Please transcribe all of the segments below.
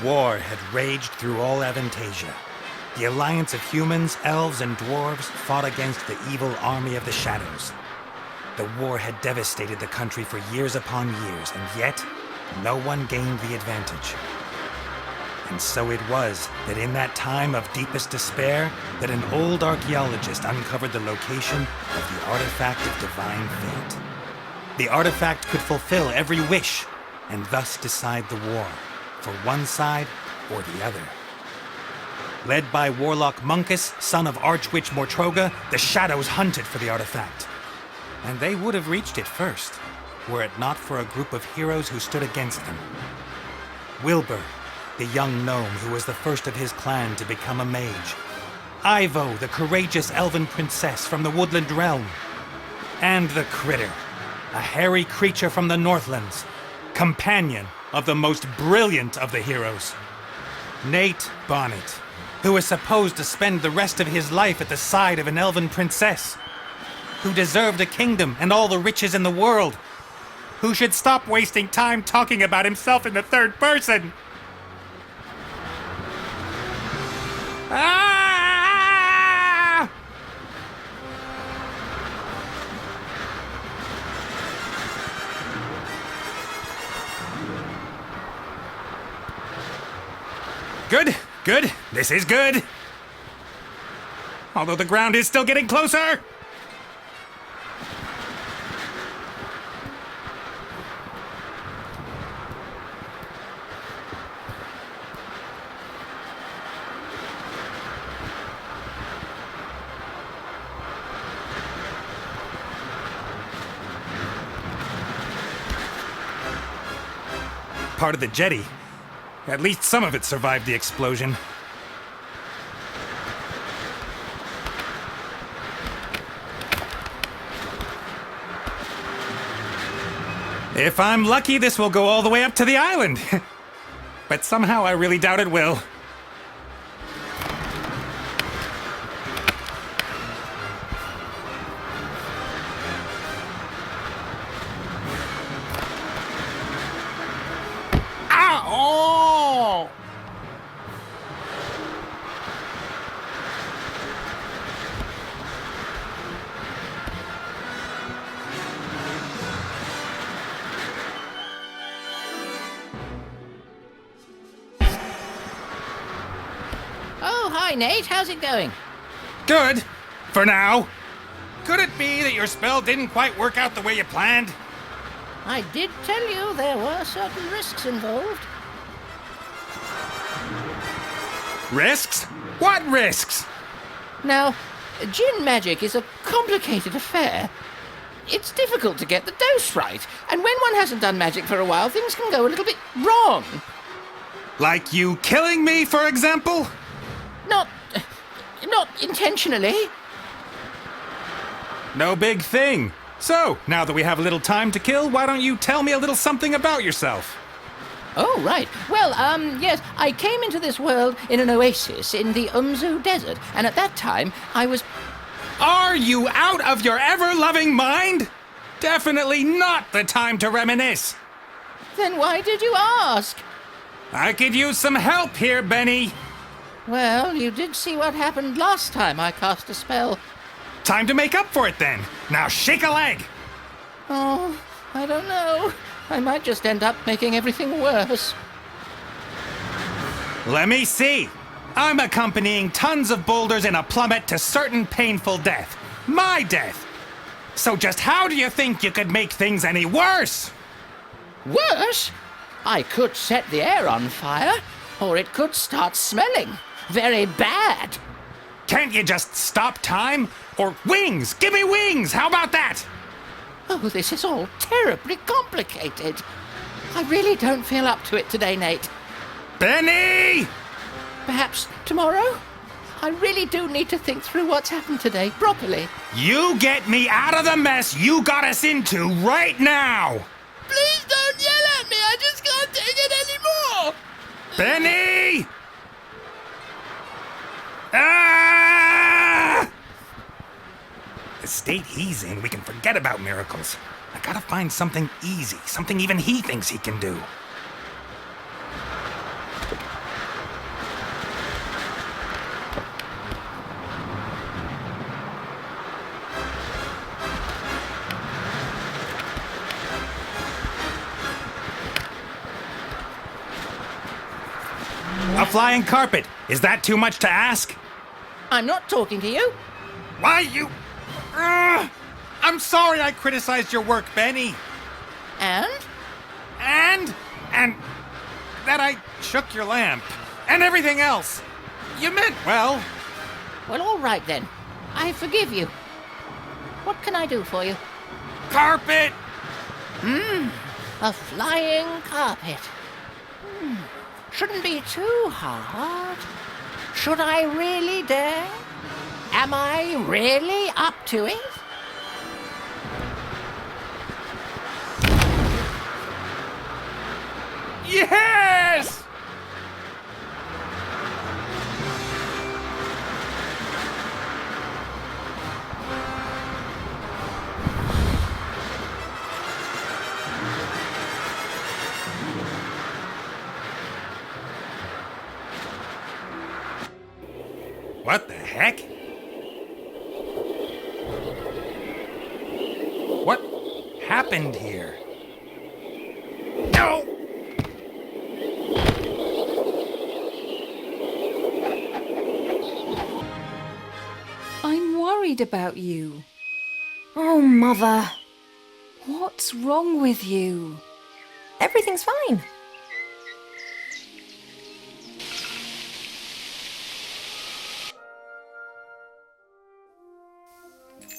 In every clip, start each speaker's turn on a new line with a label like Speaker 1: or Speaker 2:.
Speaker 1: War had raged through all Avantasia. The alliance of humans, elves, and dwarves fought against the evil army of the Shadows. The war had devastated the country for years upon years, and yet, no one gained the advantage. And so it was that in that time of deepest despair, that an old archaeologist uncovered the location of the artifact of divine fate. The artifact could fulfill every wish, and thus decide the war, for one side or the other. Led by Warlock Munkus, son of Archwitch Mortroga, the Shadows hunted for the artifact. And they would have reached it first, were it not for a group of heroes who stood against them. Wilbur, the young gnome who was the first of his clan to become a mage. Ivo, the courageous elven princess from the Woodland Realm. And the Critter, a hairy creature from the Northlands, companion of the most brilliant of the heroes. Nate Bonnet, who was supposed to spend the rest of his life at the side of an elven princess, who deserved a kingdom and all the riches in the world, who should stop wasting time talking about himself in the third person. Ah! Good, good. This is good. Although the ground is still getting closer. Part of the jetty. At least some of it survived the explosion. If I'm lucky, this will go all the way up to the island. But somehow I really doubt it will.
Speaker 2: Hi, Nate. How's it going?
Speaker 1: Good. For now. Could it be that your spell didn't quite work out the way you planned?
Speaker 2: I did tell you there were certain risks involved.
Speaker 1: Risks? What risks?
Speaker 2: Now, djinn magic is a complicated affair. It's difficult to get the dose right, and when one hasn't done magic for a while, things can go a little bit wrong.
Speaker 1: Like you killing me, for example?
Speaker 2: Not intentionally.
Speaker 1: No big thing. So, now that we have a little time to kill, why don't you tell me a little something about yourself?
Speaker 2: Oh, right. Well, yes, I came into this world in an oasis in the Umzu Desert, and at that time, I was...
Speaker 1: Are you out of your ever-loving mind? Definitely not the time to reminisce.
Speaker 2: Then why did you ask?
Speaker 1: I could use some help here, Benny.
Speaker 2: Well, you did see what happened last time I cast a spell.
Speaker 1: Time to make up for it, then. Now shake a leg.
Speaker 2: Oh, I don't know. I might just end up making everything worse.
Speaker 1: Let me see. I'm accompanying tons of boulders in a plummet to certain painful death. My death. So just how do you think you could make things any worse?
Speaker 2: Worse? I could set the air on fire, or it could start smelling. Very bad.
Speaker 1: Can't you just stop time? Or wings! Give me wings! How about that?
Speaker 2: Oh, this is all terribly complicated. I really don't feel up to it today, Nate.
Speaker 1: Benny!
Speaker 2: Perhaps tomorrow? I really do need to think through what's happened today properly.
Speaker 1: You get me out of the mess you got us into right now!
Speaker 2: Please don't yell at me! I just can't take it anymore!
Speaker 1: Benny! Ah! The state he's in, we can forget about miracles. I gotta find something easy, something even he thinks he can do. flying carpet. Is that too much to ask?
Speaker 2: I'm not talking to you.
Speaker 1: Why, you... I'm sorry I criticized your work, Benny.
Speaker 2: And?
Speaker 1: And that I shook your lamp. And everything else. You meant well.
Speaker 2: Well, all right then. I forgive you. What can I do for you?
Speaker 1: Carpet!
Speaker 2: A flying carpet. Shouldn't be too hard. Should I really dare? Am I really up to it?
Speaker 1: Yes! What the heck? What happened here? No!
Speaker 3: I'm worried about you.
Speaker 4: Oh, Mother.
Speaker 3: What's wrong with you?
Speaker 4: Everything's fine.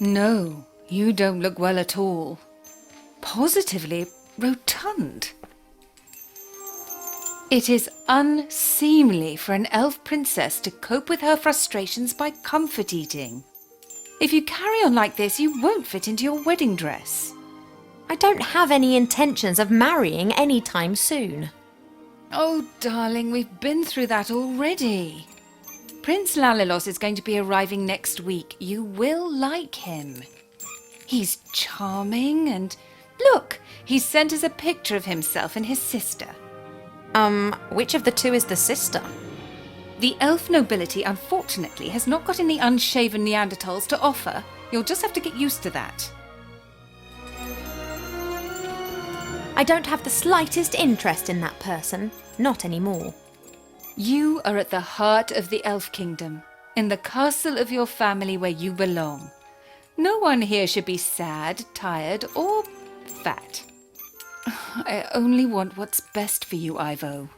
Speaker 3: No, you don't look well at all. Positively rotund. It is unseemly for an elf princess to cope with her frustrations by comfort eating. If you carry on like this, you won't fit into your wedding dress.
Speaker 4: I don't have any intentions of marrying anytime soon.
Speaker 3: Oh, darling, we've been through that already. Prince Lalilos is going to be arriving next week. You will like him. He's charming and... Look, he sent us a picture of himself and his sister.
Speaker 4: Which of the two is the sister?
Speaker 3: The elf nobility, unfortunately, has not got any unshaven Neanderthals to offer. You'll just have to get used to that.
Speaker 4: I don't have the slightest interest in that person. Not anymore.
Speaker 3: You are at the heart of the elf kingdom, in the castle of your family where you belong. No one here should be sad, tired, or fat. I only want what's best for you, Ivo.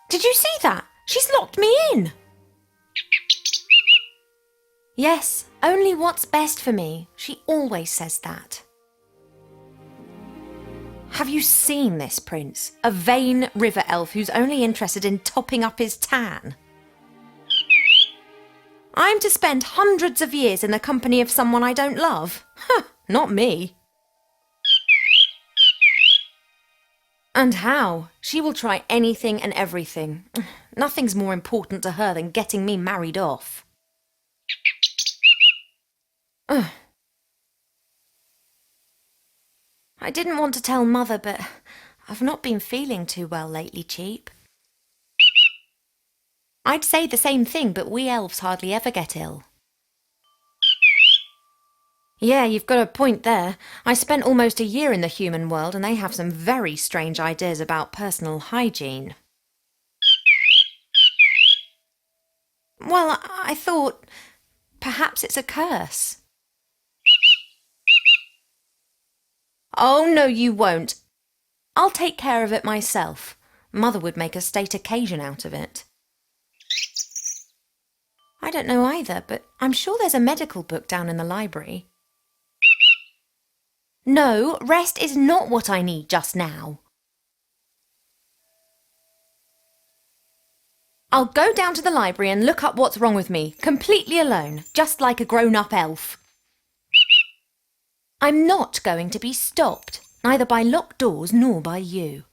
Speaker 4: Did you see that? She's locked me in. Yes, only what's best for me. She always says that. Have you seen this prince? A vain river elf who's only interested in topping up his tan. I'm to spend hundreds of years in the company of someone I don't love? Huh, not me. And how? She will try anything and everything. Nothing's more important to her than getting me married off. Ugh. I didn't want to tell Mother, but I've not been feeling too well lately, Cheap. I'd say the same thing, but we elves hardly ever get ill. Yeah, you've got a point there. I spent almost a year in the human world and they have some very strange ideas about personal hygiene. Well, I thought perhaps it's a curse. Oh, no, you won't. I'll take care of it myself. Mother would make a state occasion out of it. I don't know either, but I'm sure there's a medical book down in the library. No, rest is not what I need just now. I'll go down to the library and look up what's wrong with me, completely alone, just like a grown-up elf. I'm not going to be stopped, neither by locked doors nor by you.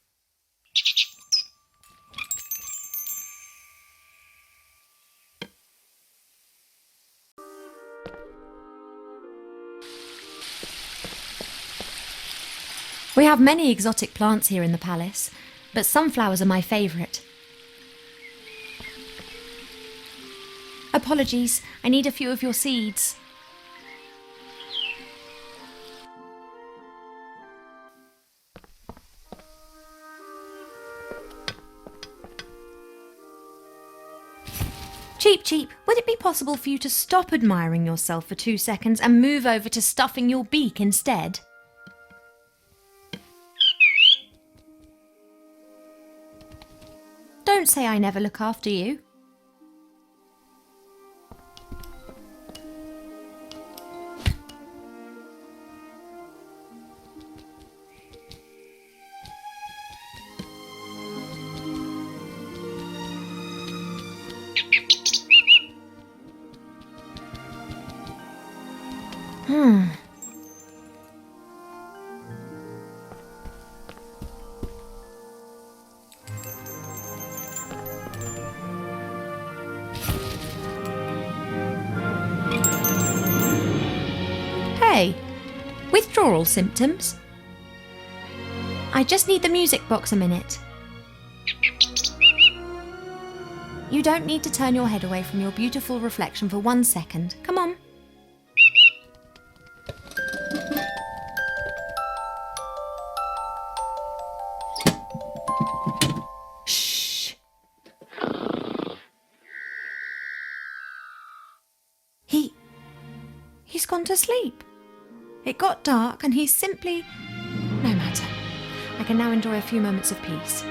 Speaker 4: We have many exotic plants here in the palace, but sunflowers are my favourite. Apologies, I need a few of your seeds. Cheep Cheep, would it be possible for you to stop admiring yourself for 2 seconds and move over to stuffing your beak instead? Don't say I never look after you. Hey, withdrawal symptoms? I just need the music box a minute. You don't need to turn your head away from your beautiful reflection for 1 second. Come on. Shh. He's gone to sleep. It got dark and he's simply... No matter. I can now enjoy a few moments of peace.